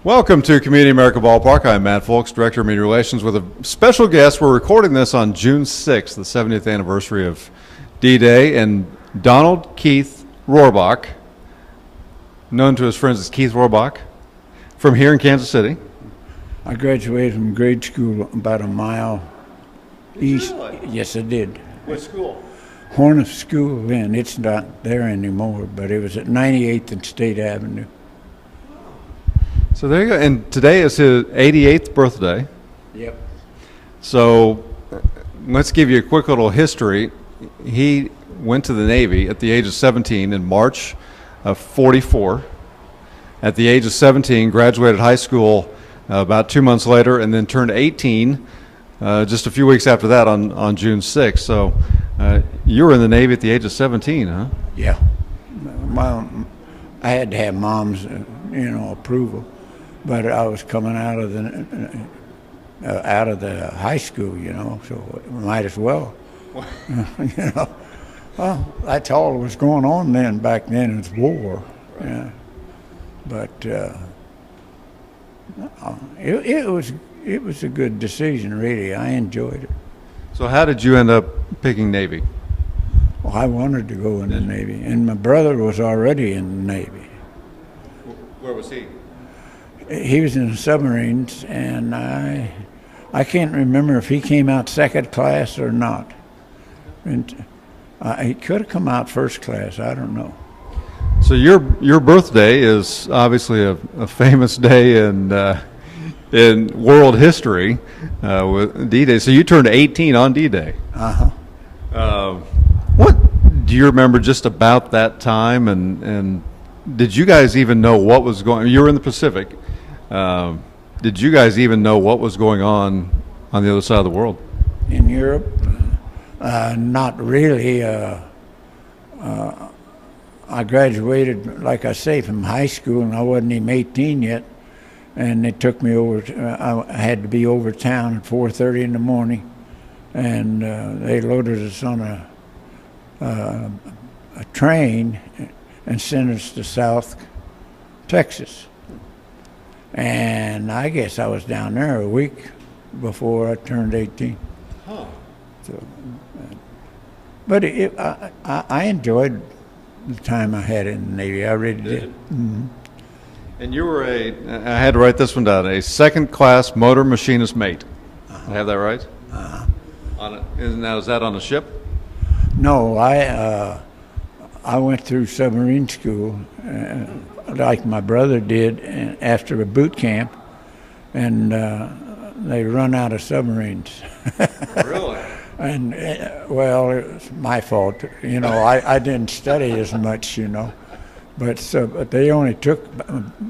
Welcome to Community America Ballpark. I'm Matt Fulks, Director of Media Relations, with a special guest. We're recording this on June 6th, the 70th anniversary of D-Day, and Donald Keith Rohrbach, known to his friends as Keith Rohrbach, from here in Kansas City. I graduated from grade school about a mile east. Really? Yes, I did. What school? Horniff School then. It's not there anymore, but it was at 98th and State Avenue. So there you go. And today is his 88th birthday. Yep. So let's give you a quick little history. He went to the Navy at the age of 17 in March of 44. At the age of 17, graduated high school about 2 months later, and then turned 18 just a few weeks after that on June 6th. So you were in the Navy at the age of 17, huh? Yeah. Well, I had to have mom's, approval, but I was coming out of the high school, so might as well. Well, that's all that was going on then. Back then, it was war. Right. Yeah. But it was a good decision, really. I enjoyed it. So how did you end up picking Navy? Well, I wanted to go in the Navy, and my brother was already in the Navy. Where was he? He was in the submarines, and I can't remember if he came out second class or not. And he could have come out first class. I don't know. So your birthday is obviously a famous day in world history with D-Day. So you turned 18 on D-Day. Uh-huh. What do you remember just about that time? And did you guys even know what was going? You were in the Pacific. Did you guys even know what was going on the other side of the world? In Europe, not really. I graduated, like I say, from high school, and I wasn't even 18 yet. And they took me over. I had to be over town at 4:30 in the morning, and they loaded us on a train and sent us to South Texas. And I guess I was down there a week before I turned 18. Huh. So, but I enjoyed the time I had in the Navy. I really did. Mm-hmm. And you were I had to write this one down, a second-class motor machinist mate. I have that right? Uh-huh. Now, is that on a ship? No, I went through submarine school like my brother did after a boot camp, and they run out of submarines. Really? And, well, it was my fault. I didn't study as much, But they only took,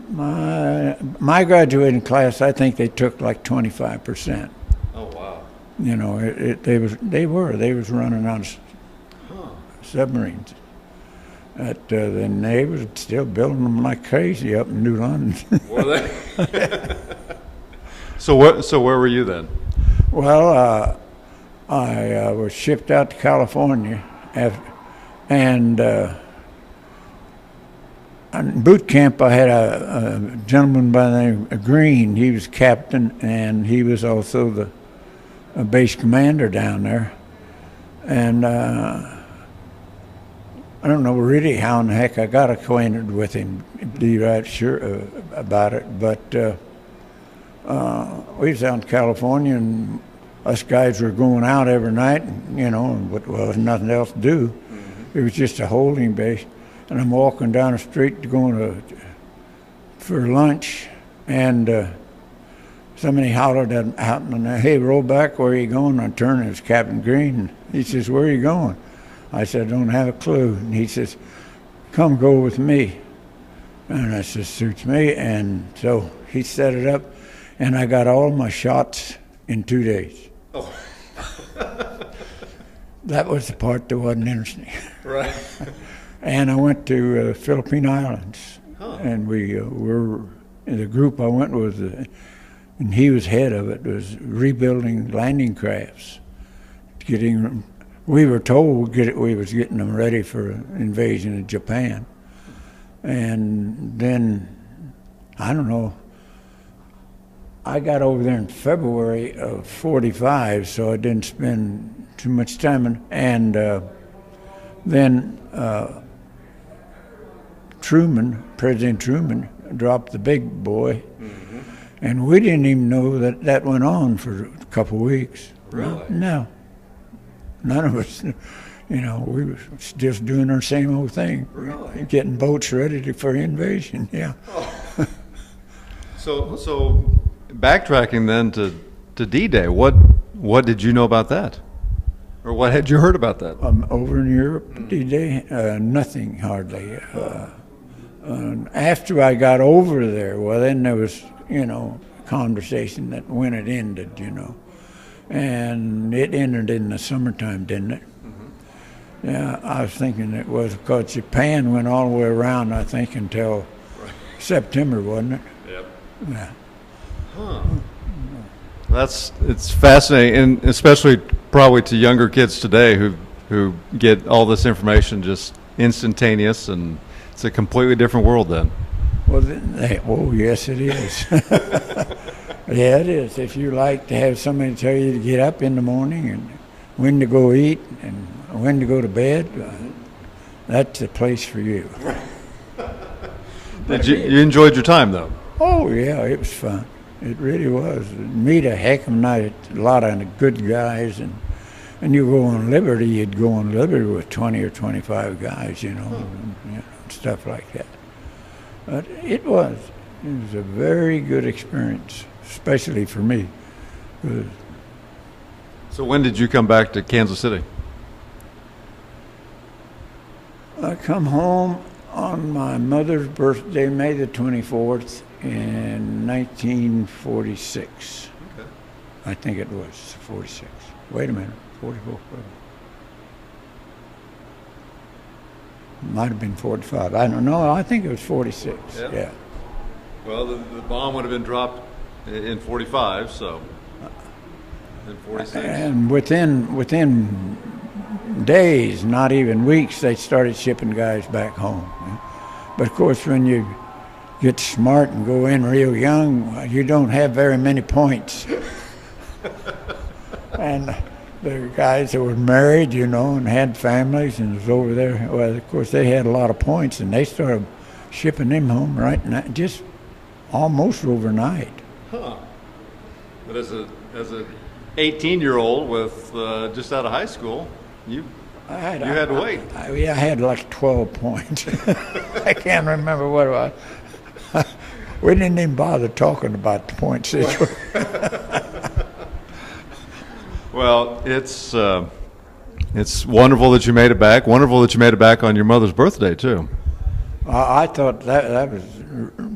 my graduating class, I think they took like 25%. Oh, wow. They was running out of submarines. Then they was still building them like crazy up in New London. Were they? So where were you then? Well, I was shipped out to California, and in boot camp I had a gentleman by the name of Green. He was captain, and he was also the base commander down there. And I don't know really how in the heck I got acquainted with him, to be right sure about it, but we was out in California, and us guys were going out every night, and there was nothing else to do. Mm-hmm. It was just a holding base, and I'm walking down the street going for lunch, and somebody hollered out, and hey, Rohrbach, where are you going? I turned, it was Captain Green. He says, where are you going? I said, I don't have a clue. And he says, come go with me. And I said, suits me. And so he set it up, and I got all my shots in 2 days. Oh. That was the part that wasn't interesting. Right. And I went to the Philippine Islands. Huh. And we were, in the group I went with, and he was head of it, was rebuilding landing crafts, we were told we was getting them ready for invasion of Japan. And then, I don't know, I got over there in February of '45, so I didn't spend too much time. And then President Truman, dropped the big boy, and we didn't even know that that went on for a couple of weeks. Really? No, none of us. We were just doing our same old thing, Really? getting boats ready for invasion. Yeah. Oh. So backtracking then to D-Day, what did you know about that? Or what had you heard about that? Over in Europe, D-Day, nothing hardly. After I got over there, well, then there was, conversation that when it ended, and it ended in the summertime, didn't it? Mm-hmm. Yeah, I was thinking it was because Japan went all the way around, I think, until September, wasn't it? Yep. Yeah. Huh. It's fascinating, and especially probably to younger kids today who get all this information just instantaneous, and it's a completely different world then. Well, yes, it is. Yeah, it is. If you like to have somebody tell you to get up in the morning and when to go eat and when to go to bed, that's the place for you. Did you enjoyed your time though? Oh yeah, it was fun. It really was. Meet a heck of a lot of good guys, and you go on Liberty, you'd go on Liberty with 20 or 25 guys, and stuff like that. But it was a very good experience, especially for me. So when did you come back to Kansas City? I come home on my mother's birthday, May the 24th, in 1946. Okay. I think it was 46. Wait a minute, 44. Might have been 45. I don't know. I think it was 46. Yeah. Well, the bomb would have been dropped in 45, so in 46. And within days, not even weeks, they started shipping guys back home. But of course, when you get smart and go in real young, you don't have very many points. And the guys that were married, and had families and was over there, well, of course, they had a lot of points, and they started shipping them home right now, just almost overnight. Huh. But as a 18-year-old with just out of high school, you had to wait. I had like 12 points. I can't remember what it was. We didn't even bother talking about the point situation. Well, it's wonderful that you made it back. Wonderful that you made it back on your mother's birthday too. I thought that was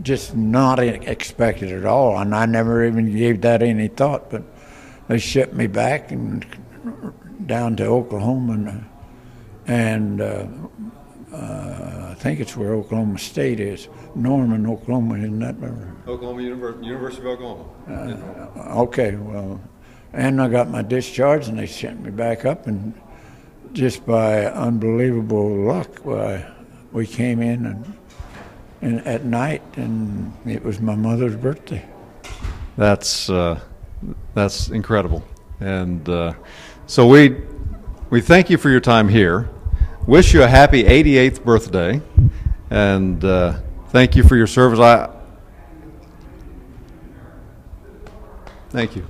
just not expected at all, and I never even gave that any thought. But they shipped me back and down to Oklahoma, and I think it's where Oklahoma State is, Norman, Oklahoma, isn't that? Oklahoma University of Oklahoma. Okay, well. And I got my discharge, and they sent me back up, and just by unbelievable luck, we came in and at night, and it was my mother's birthday. That's incredible, and so we thank you for your time here. Wish you a happy 88th birthday, and thank you for your service. Thank you.